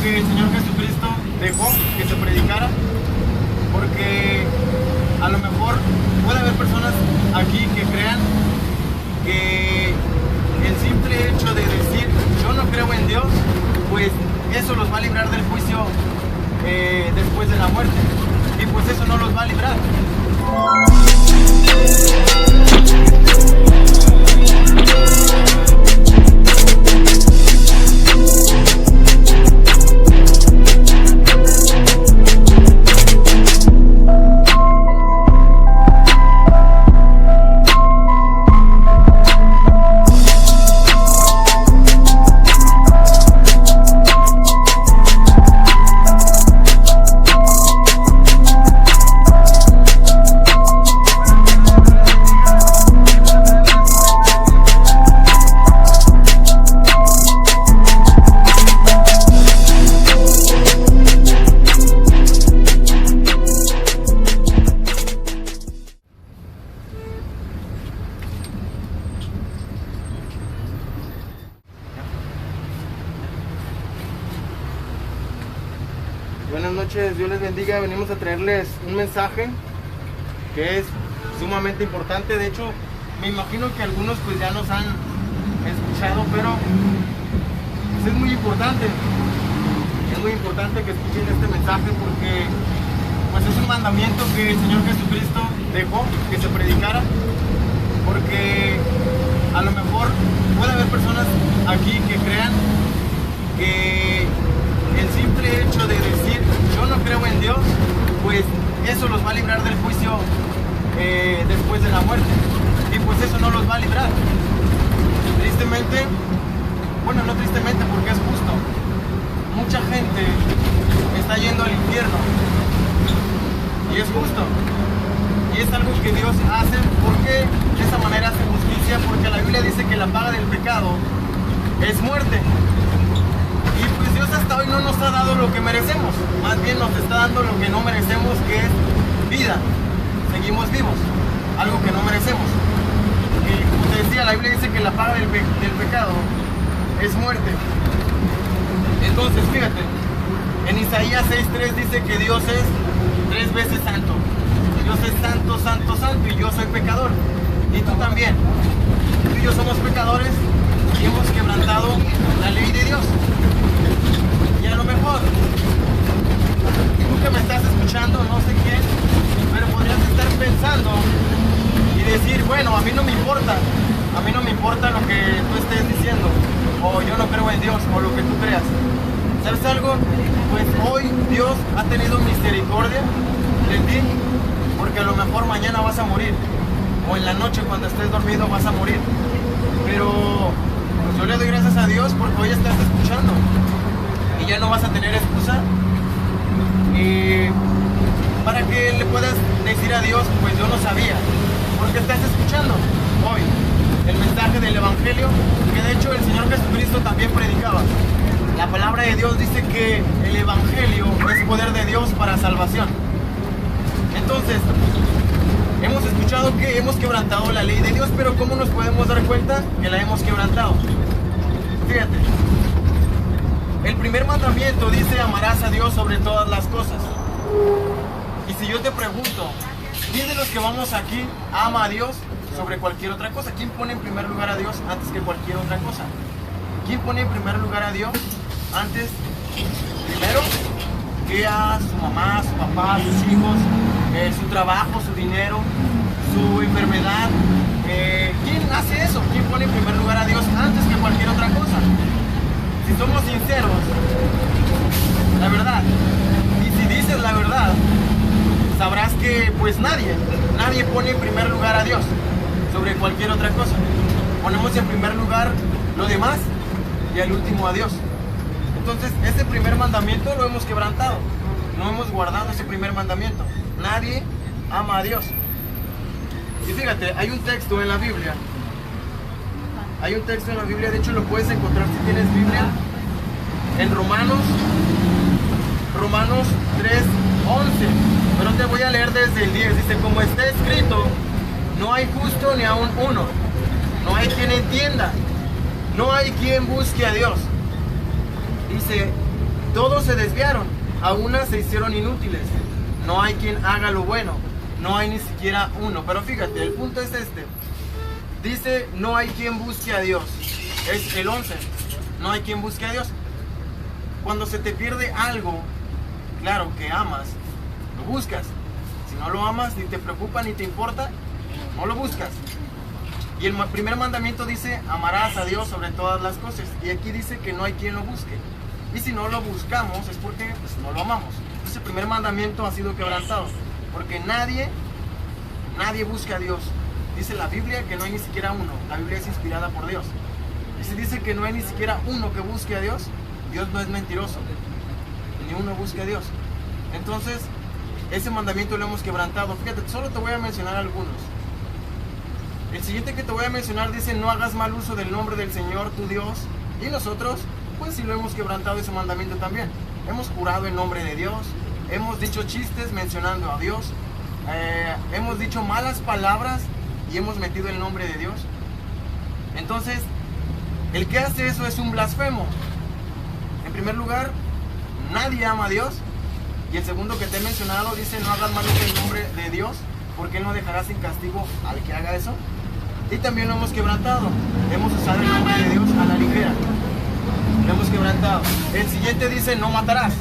que el Señor Jesucristo dejó que se predicara, porque a lo mejor puede haber personas aquí que crean que el simple hecho de decir yo no creo en Dios, pues eso los va a librar del juicio después de la muerte, y pues eso no los va a librar. Buenas noches, Dios les bendiga. Venimos a traerles un mensaje que es sumamente importante. De hecho, me imagino que algunos pues ya nos han escuchado, pero pues, es muy importante. Es muy importante que escuchen este mensaje porque pues es un mandamiento que el Señor Jesucristo dejó que se predicara, porque a lo mejor puede haber personas aquí que crean que el simple hecho de decir yo no creo en Dios, pues eso los va a librar del juicio después de la muerte, y pues eso no los va a librar. Tristemente, bueno, no tristemente porque es justo, mucha gente está yendo al infierno, y es justo, y es algo que Dios hace porque de esa manera hace justicia, porque la Biblia dice que la paga del pecado es muerte. Y pues Dios hasta hoy no nos ha dado lo que merecemos, más bien nos está dando lo que no merecemos, que es vida. Seguimos vivos, algo que no merecemos. Y como te decía, la Biblia dice que la paga del pecado es muerte. Entonces, fíjate, en Isaías 6:3 dice que Dios es 3 veces santo. Dios es santo, santo, santo, y yo soy pecador. Y tú también. Tú y yo somos pecadores y hemos quebrantado la ley de Dios. Y a lo mejor tú que me estás escuchando, no sé quién, pero podrías estar pensando y decir, bueno, a mí no me importa lo que tú estés diciendo, o yo no creo en Dios, o lo que tú creas. ¿Sabes algo? Pues hoy Dios ha tenido misericordia de ti, porque a lo mejor mañana vas a morir, o en la noche cuando estés dormido vas a morir, pero pues yo le doy gracias a Dios porque hoy estás escuchando y ya no vas a tener excusa para que le puedas decir a Dios, pues yo no sabía, porque estás escuchando hoy el mensaje del Evangelio, que de hecho el Señor Jesucristo también predicaba. La palabra de Dios dice que el Evangelio es poder de Dios para salvación. Entonces, hemos escuchado que hemos quebrantado la ley de Dios, pero ¿cómo nos podemos dar cuenta que la hemos quebrantado? Fíjate, el primer mandamiento dice amarás a Dios sobre todas las cosas. Y si yo te pregunto, ¿quién de los que vamos aquí ama a Dios sobre cualquier otra cosa? ¿Quién pone en primer lugar a Dios antes que cualquier otra cosa? ¿Quién pone en primer lugar a Dios antes, primero, que a su mamá, su papá, sus hijos, su trabajo, su dinero, su enfermedad? ¿Quién hace eso? ¿Quién pone en primer lugar a Dios antes que cualquier otra cosa? Si somos sinceros, la verdad, y si dices la verdad, sabrás que pues nadie pone en primer lugar a Dios sobre cualquier otra cosa. Ponemos en primer lugar lo demás y al último a Dios. Entonces, ese primer mandamiento lo hemos quebrantado, no hemos guardado ese primer mandamiento. Nadie ama a Dios. Y fíjate, hay un texto en la Biblia, de hecho lo puedes encontrar si tienes Biblia, en Romanos 3:11, pero te voy a leer desde el 10. Dice, como está escrito, no hay justo ni aun uno, no hay quien entienda, no hay quien busque a Dice, Todos se desviaron, a unas se hicieron inútiles. No hay quien haga lo bueno, no hay ni siquiera uno. Pero fíjate, el punto es este. Dice, no hay quien busque a Dios. Es el 11. No hay quien busque a Dios. Cuando se te pierde algo, claro que amas, lo buscas. Si no lo amas, ni te preocupa, ni te importa, no lo buscas. Y el primer mandamiento dice, amarás a Dios sobre todas las cosas. Y aquí dice que no hay quien lo busque. Y si no lo buscamos es porque pues, no lo amamos. Entonces el primer mandamiento ha sido quebrantado. Porque nadie busca a Dios. Dice la Biblia que no hay ni siquiera uno. La Biblia es inspirada por Dios. Y si dice que no hay ni siquiera uno que busque a Dios, Dios no es mentiroso. Ni uno busca a Dios. Entonces, ese mandamiento lo hemos quebrantado. Fíjate, solo te voy a mencionar algunos. El siguiente que te voy a mencionar dice, no hagas mal uso del nombre del Señor tu Dios. Y nosotros, pues sí lo hemos quebrantado ese mandamiento también. Hemos jurado en nombre de Dios. Hemos dicho chistes mencionando a Dios. Hemos dicho malas palabras y hemos metido el nombre de Dios. Entonces, el que hace eso es un blasfemo. En primer lugar, nadie ama a Dios. Y el segundo que te he mencionado dice, no hagas mal uso del nombre de Dios, porque Él no dejará sin castigo al que haga eso. Y también lo hemos quebrantado. Hemos usado el nombre de Dios a la ligera. Lo hemos quebrantado. El siguiente dice, no matarás.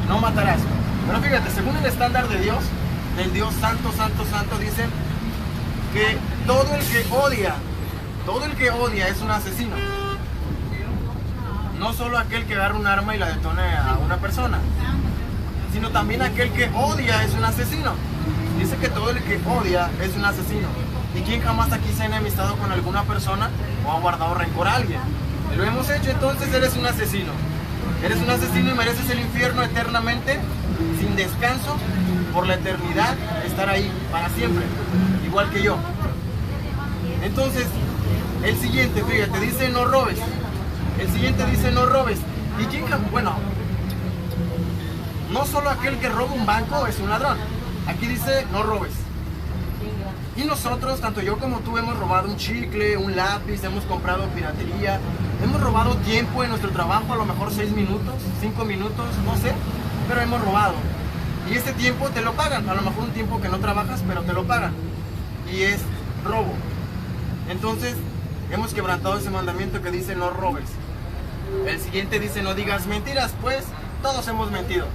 No matarás. Pero fíjate, según el estándar de Dios, del Dios santo, santo, santo, dice que todo el que odia es un asesino. No solo aquel que agarra un arma y la detone a una persona, sino también aquel que odia es un asesino. Dice que todo el que odia es un asesino. ¿Y quién jamás aquí se ha enemistado con alguna persona o ha guardado rencor a alguien? Lo hemos hecho, entonces eres un asesino. Eres un asesino y mereces el infierno eternamente, sin descanso, por la eternidad, estar ahí para siempre, igual que yo. Entonces, el siguiente, fíjate, dice no robes. El siguiente dice no robes. ¿Y quién? Bueno, no solo aquel que roba un banco es un ladrón. Aquí dice no robes. Y nosotros, tanto yo como tú, hemos robado un chicle, un lápiz, hemos comprado piratería, hemos robado tiempo en nuestro trabajo, a lo mejor 6 minutos, 5 minutos, no sé, pero hemos robado. Y ese tiempo te lo pagan, a lo mejor un tiempo que no trabajas, pero te lo pagan. Y es robo. Entonces, hemos quebrantado ese mandamiento que dice no robes. El siguiente dice no digas mentiras, pues todos hemos mentido.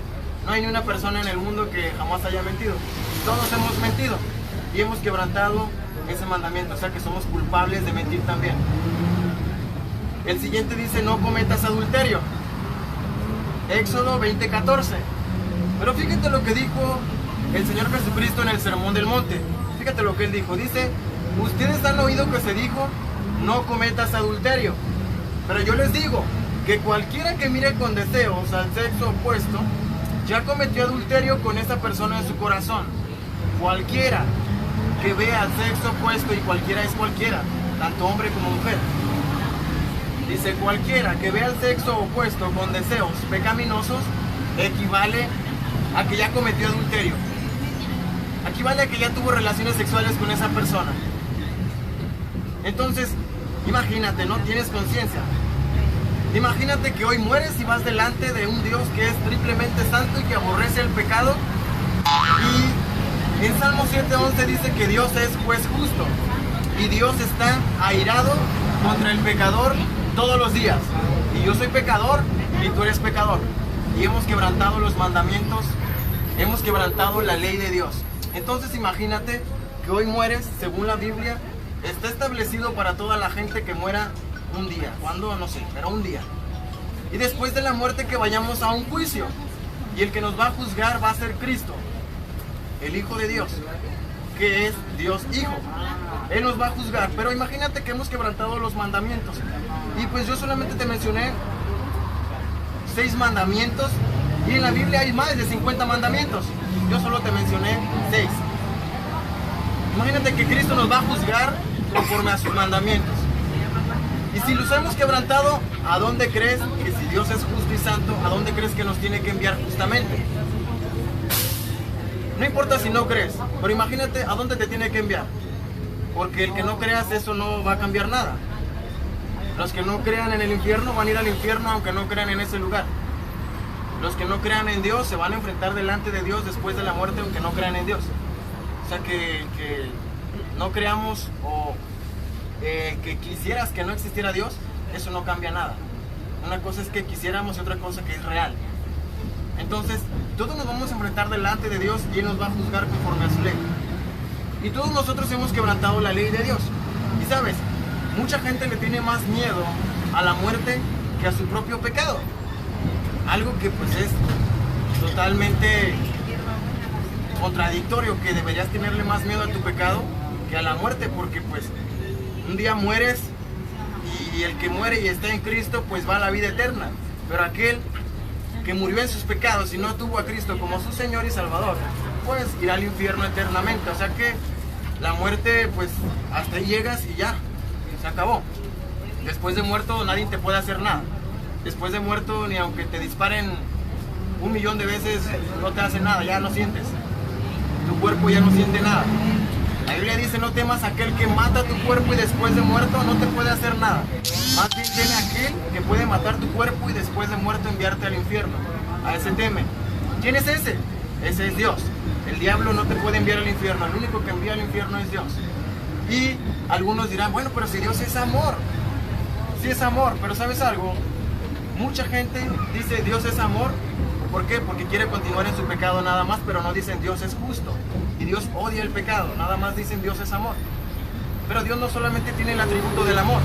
No hay ni una persona en el mundo que jamás haya mentido. Todos hemos mentido. Y hemos quebrantado ese mandamiento, o sea que somos culpables de mentir también. El siguiente dice no cometas adulterio. Éxodo 20:14. Pero fíjate lo que dijo el Señor Jesucristo en el Sermón del Monte. Fíjate lo que Él dijo. Dice, ustedes han oído que se dijo, no cometas adulterio. Pero yo les digo que cualquiera que mire con deseos al sexo opuesto, ya cometió adulterio con esa persona en su corazón. Cualquiera que vea al sexo opuesto, y cualquiera es cualquiera, tanto hombre como mujer. Dice, cualquiera que vea al sexo opuesto con deseos pecaminosos, equivale a que ya cometió adulterio. Equivale a que ya tuvo relaciones sexuales con esa persona. Entonces, imagínate, ¿no? Tienes conciencia. Imagínate que hoy mueres y vas delante de un Dios que es triplemente santo y que aborrece el pecado. Y en Salmo 7:11 dice que Dios es juez justo. Y Dios está airado contra el pecador todos los días. Y yo soy pecador y tú eres pecador. Y hemos quebrantado los mandamientos, hemos quebrantado la ley de Dios. Entonces imagínate que hoy mueres, según la Biblia, está establecido para toda la gente que muera un día. ¿Cuándo? No sé, pero un día. Y después de la muerte que vayamos a un juicio. Y el que nos va a juzgar va a ser Cristo, el Hijo de Dios, que es Dios Hijo. Él nos va a juzgar. Pero imagínate que hemos quebrantado los mandamientos. Y pues yo solamente te mencioné 6 mandamientos. Y en la Biblia hay más de 50 mandamientos. Yo solo te mencioné 6. Imagínate que Cristo nos va a juzgar conforme a sus mandamientos. Y si los hemos quebrantado, ¿a dónde crees que si Dios es justo y santo, a dónde crees que nos tiene que enviar justamente? No importa si no crees, pero imagínate a dónde te tiene que enviar. Porque el que no creas, eso no va a cambiar nada. Los que no crean en el infierno van a ir al infierno aunque no crean en ese lugar. los que no crean en Dios se van a enfrentar delante de Dios después de la muerte, aunque no crean en Dios. O sea, que no creamos o que quisieras que no existiera Dios, eso no cambia nada. Una cosa es que quisiéramos y otra cosa que es real. Entonces, todos nos vamos a enfrentar delante de Dios y Él nos va a juzgar conforme a su ley. Y todos nosotros hemos quebrantado la ley de Dios. Y sabes, mucha gente le tiene más miedo a la muerte que a su propio pecado. Algo que pues es totalmente contradictorio, que deberías tenerle más miedo a tu pecado que a la muerte, porque pues un día mueres y el que muere y está en Cristo pues va a la vida eterna. Pero aquel que murió en sus pecados y no tuvo a Cristo como su Señor y Salvador, pues irá al infierno eternamente. O sea que la muerte, pues hasta ahí llegas y ya, se acabó. Después de muerto nadie te puede hacer nada. Después de muerto, ni aunque te disparen 1.000.000 de veces, no te hace nada, ya no sientes. Tu cuerpo ya no siente nada. La Biblia dice: no temas a aquel que mata tu cuerpo y después de muerto no te puede hacer nada. Más bien teme a aquel que puede matar tu cuerpo y después de muerto enviarte al infierno. A ese teme. ¿Quién es ese? Ese es Dios. El diablo no te puede enviar al infierno. El único que envía al infierno es Dios. Y algunos dirán: bueno, pero si Dios es amor. Sí es amor, pero ¿sabes algo? Mucha gente dice Dios es amor. ¿Por qué? Porque quiere continuar en su pecado nada más, pero no dicen Dios es justo. Y Dios odia el pecado, nada más dicen Dios es amor. Pero Dios no solamente tiene el atributo del amor.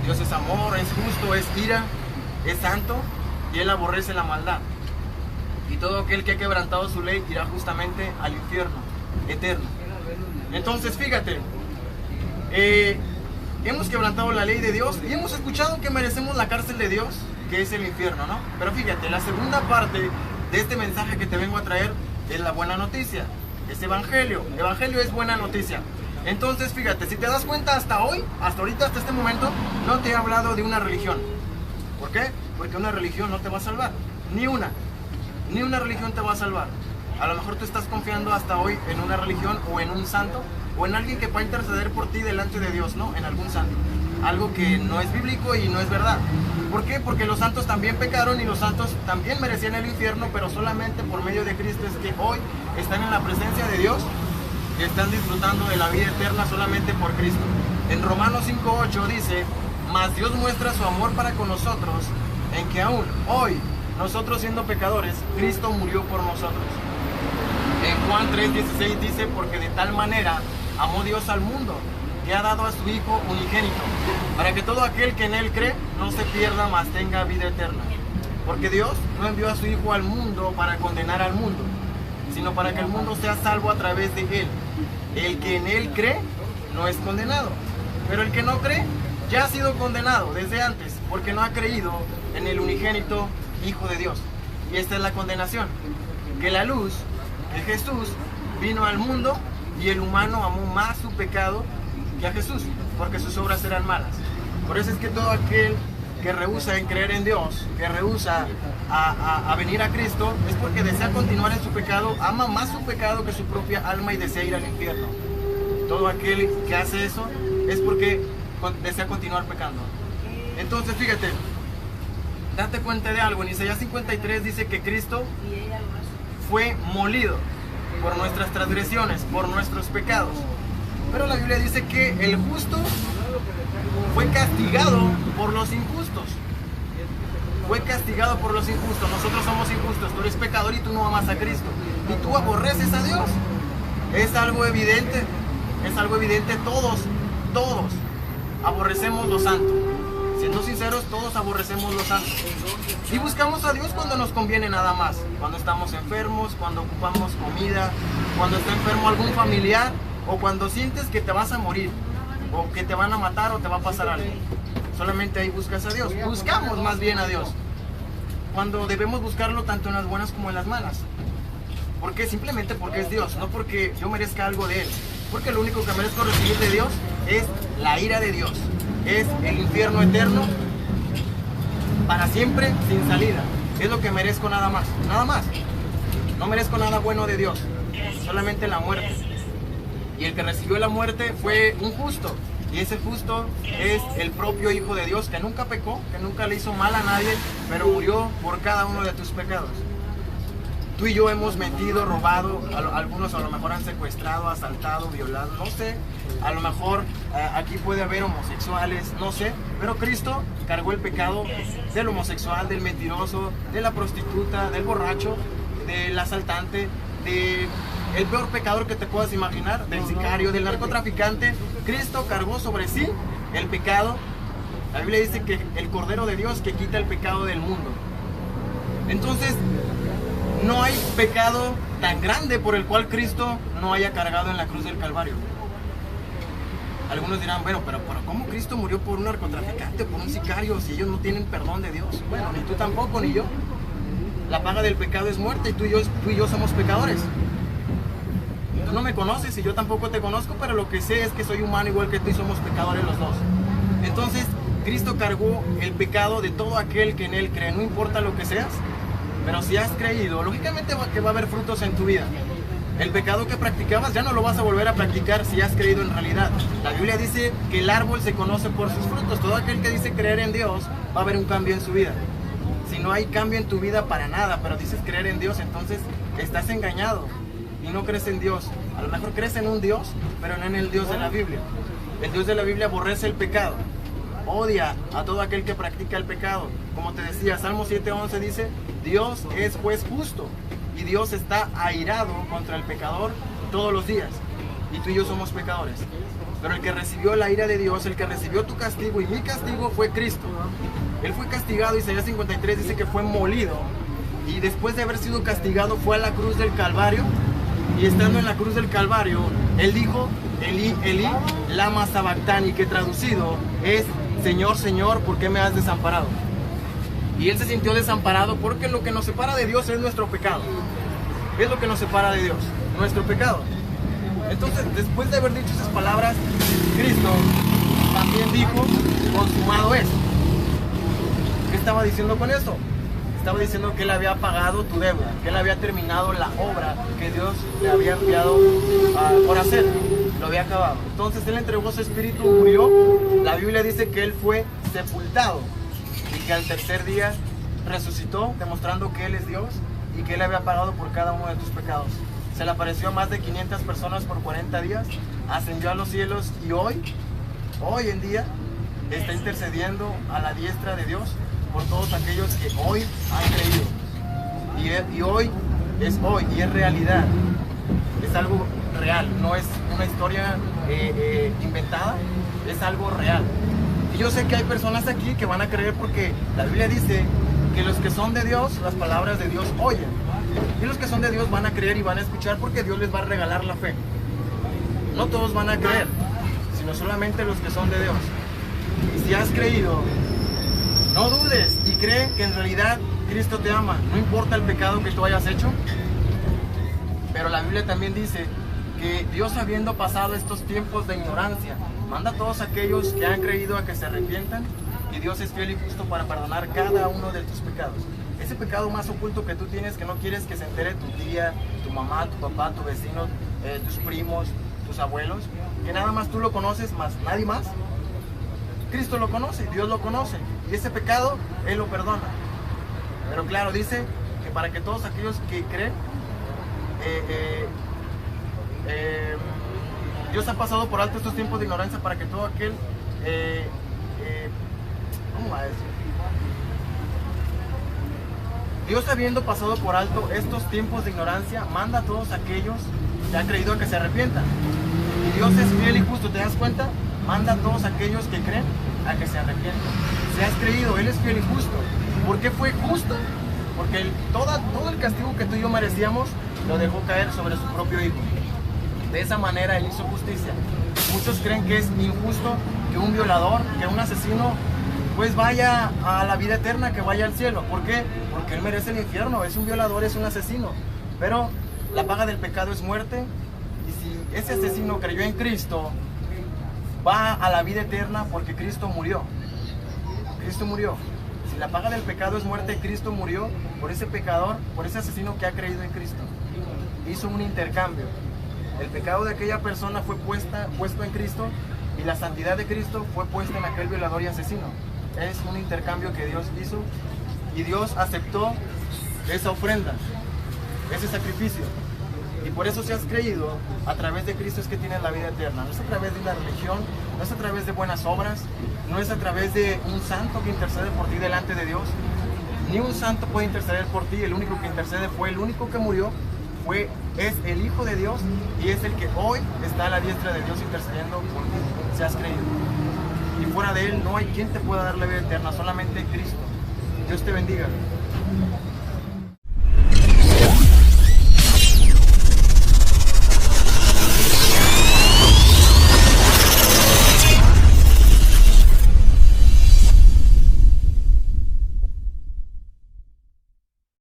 Dios es amor, es justo, es ira, es santo y Él aborrece la maldad. Y todo aquel que ha quebrantado su ley irá justamente al infierno eterno. Entonces fíjate, hemos quebrantado la ley de Dios y hemos escuchado que merecemos la cárcel de Dios, que es el infierno, ¿no? Pero fíjate, la segunda parte de este mensaje que te vengo a traer es la buena noticia, es evangelio. Evangelio es buena noticia. Entonces fíjate, si te das cuenta, hasta hoy, hasta ahorita, hasta este momento, no te he hablado de una religión. ¿Por qué? Porque una religión no te va a salvar, ni una religión te va a salvar. A lo mejor tú estás confiando hasta hoy en una religión o en un santo o en alguien que va a interceder por ti delante de Dios, ¿no? En algún santo. Algo que no es bíblico y no es verdad. ¿Por qué? Porque los santos también pecaron y los santos también merecían el infierno, pero solamente por medio de Cristo es que hoy están en la presencia de Dios y están disfrutando de la vida eterna solamente por Cristo. En Romanos 5:8 dice: mas Dios muestra su amor para con nosotros en que aún hoy, nosotros siendo pecadores, Cristo murió por nosotros. En Juan 3:16 dice: porque de tal manera amó Dios al mundo, que ha dado a su Hijo unigénito, para que todo aquel que en Él cree no se pierda, mas tenga vida eterna. Porque Dios no envió a su Hijo al mundo para condenar al mundo, sino para que el mundo sea salvo a través de Él. El que en Él cree no es condenado, pero el que no cree ya ha sido condenado desde antes, porque no ha creído en el unigénito Hijo de Dios. Y esta es la condenación, que la luz, que Jesús, vino al mundo y el humano amó más su pecado que a Jesús, porque sus obras eran malas. Por eso es que todo aquel que rehúsa en creer en Dios, que rehúsa a venir a Cristo, es porque desea continuar en su pecado, ama más su pecado que su propia alma y desea ir al infierno. Todo aquel que hace eso es porque desea continuar pecando. Entonces fíjate, date cuenta de algo. En Isaías 53 dice que Cristo fue molido por nuestras transgresiones, por nuestros pecados. Pero la Biblia dice que el justo fue castigado por los injustos. Fue castigado por los injustos. Nosotros somos injustos. Tú eres pecador y tú no amas a Cristo. Y tú aborreces a Dios. Es algo evidente. Es algo evidente. Todos aborrecemos lo santo. Siendo sinceros, todos aborrecemos lo santo. Y buscamos a Dios cuando nos conviene nada más. Cuando estamos enfermos, cuando ocupamos comida, cuando está enfermo algún familiar, o cuando sientes que te vas a morir, o que te van a matar, o te va a pasar algo. Solamente ahí buscas a Dios. Buscamos más bien a Dios, cuando debemos buscarlo tanto en las buenas como en las malas. ¿Por qué? Simplemente porque es Dios, no porque yo merezca algo de Él. Porque lo único que merezco recibir de Dios es la ira de Dios. Es el infierno eterno, para siempre, sin salida. Es lo que merezco nada más. Nada más. No merezco nada bueno de Dios. Solamente la muerte. Y el que recibió la muerte fue un justo. Y ese justo es el propio Hijo de Dios, que nunca pecó, que nunca le hizo mal a nadie, pero murió por cada uno de tus pecados. Tú y yo hemos mentido, robado, algunos a lo mejor han secuestrado, asaltado, violado, no sé. A lo mejor aquí puede haber homosexuales, no sé. Pero Cristo cargó el pecado del homosexual, del mentiroso, de la prostituta, del borracho, del asaltante, del peor pecador que te puedas imaginar, del sicario, del narcotraficante. Cristo cargó sobre sí el pecado. La Biblia dice que el Cordero de Dios que quita el pecado del mundo. Entonces, no hay pecado tan grande por el cual Cristo no haya cargado en la cruz del Calvario. Algunos dirán, bueno, pero ¿cómo Cristo murió por un narcotraficante, por un sicario, si ellos no tienen perdón de Dios? Bueno, ni tú tampoco, ni yo. La paga del pecado es muerte y tú y yo somos pecadores. Tú no me conoces y yo tampoco te conozco, pero lo que sé es que soy humano igual que tú y somos pecadores los dos. Entonces, Cristo cargó el pecado de todo aquel que en Él cree, no importa lo que seas. Pero si has creído, lógicamente que va a haber frutos en tu vida. El pecado que practicabas ya no lo vas a volver a practicar si has creído en realidad. La Biblia dice que el árbol se conoce por sus frutos. Todo aquel que dice creer en Dios va a haber un cambio en su vida. Si no hay cambio en tu vida para nada, pero dices creer en Dios, entonces estás engañado y no crees en Dios. A lo mejor crees en un Dios, pero no en el Dios de la Biblia. El Dios de la Biblia aborrece el pecado. Odia a todo aquel que practica el pecado. Como te decía, Salmo 7:11 dice, Dios es juez justo y Dios está airado contra el pecador todos los días. Y tú y yo somos pecadores. Pero el que recibió la ira de Dios, el que recibió tu castigo y mi castigo fue Cristo. Él fue castigado, Isaías 53 dice que fue molido. Y después de haber sido castigado fue a la cruz del Calvario. Y estando en la cruz del Calvario, Él dijo, Elí, Elí, lama sabactani, que traducido es, Señor, Señor, ¿por qué me has desamparado? Y Él se sintió desamparado porque lo que nos separa de Dios es nuestro pecado. ¿Qué es lo que nos separa de Dios? Nuestro pecado. Entonces, después de haber dicho esas palabras, Cristo también dijo, consumado es. ¿Qué estaba diciendo con eso? Estaba diciendo que Él había pagado tu deuda, que Él había terminado la obra que Dios le había enviado por hacer. Lo había acabado. Entonces Él entregó su espíritu, murió. La Biblia dice que Él fue sepultado y que al tercer día resucitó, demostrando que Él es Dios y que Él había pagado por cada uno de tus pecados. Se le apareció a más de 500 personas por 40 días, ascendió a los cielos y hoy en día, está intercediendo a la diestra de Dios por todos aquellos que hoy han creído. Y hoy y es realidad. Es algo real, no es una historia inventada, es algo real. Y yo sé que hay personas aquí que van a creer porque la Biblia dice que los que son de Dios, las palabras de Dios oyen. Y los que son de Dios van a creer y van a escuchar porque Dios les va a regalar la fe. No todos van a creer, sino solamente los que son de Dios. Y si has creído, no dudes y cree que en realidad Cristo te ama. No importa el pecado que tú hayas hecho. Pero la Biblia también dice que Dios, habiendo pasado estos tiempos de ignorancia, manda a todos aquellos que han creído a que se arrepientan. Y Dios es fiel y justo para perdonar cada uno de tus pecados. Ese pecado más oculto que tú tienes, que no quieres que se entere tu tía, tu mamá, tu papá, tu vecino, tus primos, tus abuelos, que nada más tú lo conoces, más nadie más. Cristo lo conoce, Dios lo conoce, y ese pecado Él lo perdona. Pero claro, dice que para que todos aquellos que creen, Dios ha pasado por alto estos tiempos de ignorancia para que todo aquel, ¿cómo va a decir? Dios, habiendo pasado por alto estos tiempos de ignorancia, manda a todos aquellos que han creído a que se arrepientan. Y Dios es fiel y justo, ¿te das cuenta? Manda a todos aquellos que creen a que se arrepientan. Si has creído, Él es fiel y justo. ¿Por qué fue justo? Porque todo el castigo que tú y yo merecíamos lo dejó caer sobre su propio Hijo. De esa manera Él hizo justicia. Muchos creen que es injusto que un violador, que un asesino, pues vaya a la vida eterna, que vaya al cielo. ¿Por qué? Porque él merece el infierno, es un violador, es un asesino. Pero la paga del pecado es muerte, y si ese asesino creyó en Cristo, va a la vida eterna porque Cristo murió. Cristo murió. Si la paga del pecado es muerte, Cristo murió por ese pecador, por ese asesino que ha creído en Cristo. Hizo un intercambio. El pecado de aquella persona fue puesto en Cristo, y y la santidad de Cristo fue puesta en aquel violador y asesino. Es un intercambio que Dios hizo y Dios aceptó esa ofrenda, ese sacrificio. Y por eso si has creído, a través de Cristo es que tienes la vida eterna. No es a través de una religión, no es a través de buenas obras, no es a través de un santo que intercede por ti delante de Dios. Ni un santo puede interceder por ti. El único que intercede fue el único que murió, es el Hijo de Dios y es el que hoy está a la diestra de Dios intercediendo por ti, si has creído. Y fuera de Él no hay quien te pueda dar la vida eterna, solamente Cristo. Dios te bendiga.